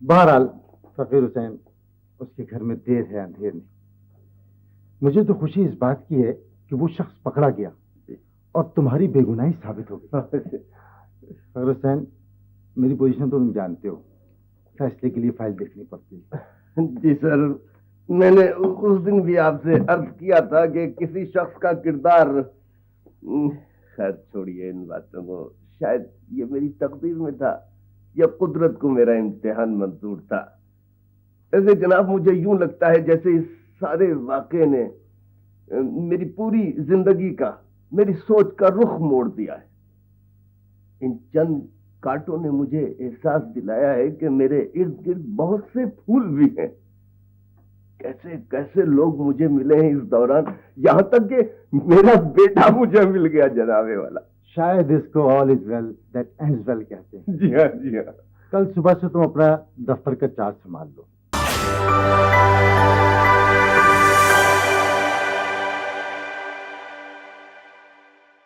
بہرحال فقیر حسین اس کے گھر میں دیر ہے اندھیر نہیں. مجھے تو خوشی اس بات کی ہے کہ وہ شخص پکڑا گیا اور تمہاری بے گناہی ثابت ہو گئی. فقیر حسین میری پوزیشن تو تم جانتے ہو، فیصلے کے لیے فائل دیکھنی پڑتی ہے. جی سر، میں نے اس دن بھی آپ سے عرض کیا تھا کہ کسی شخص کا کردار، خیر چھوڑیے ان باتوں کو. شاید یہ میری تقدیر میں تھا یا قدرت کو میرا امتحان منظور تھا. ایسے جناب مجھے یوں لگتا ہے جیسے اس سارے واقعے نے میری پوری زندگی کا، میری سوچ کا رخ موڑ دیا ہے. ان چند کانٹوں نے مجھے احساس دلایا ہے کہ میرے ارد گرد بہت سے پھول بھی ہیں. کیسے کیسے لوگ مجھے ملے ہیں اس دوران، یہاں تک کہ میرا بیٹا مجھے مل گیا جناب والا. شاید اس کو آل از ویل دیٹ اینڈز ویل کہتے ہیں. جی ہاں جی ہاں. کل صبح سے تم اپنا دفتر کا چارج سنبھال لو.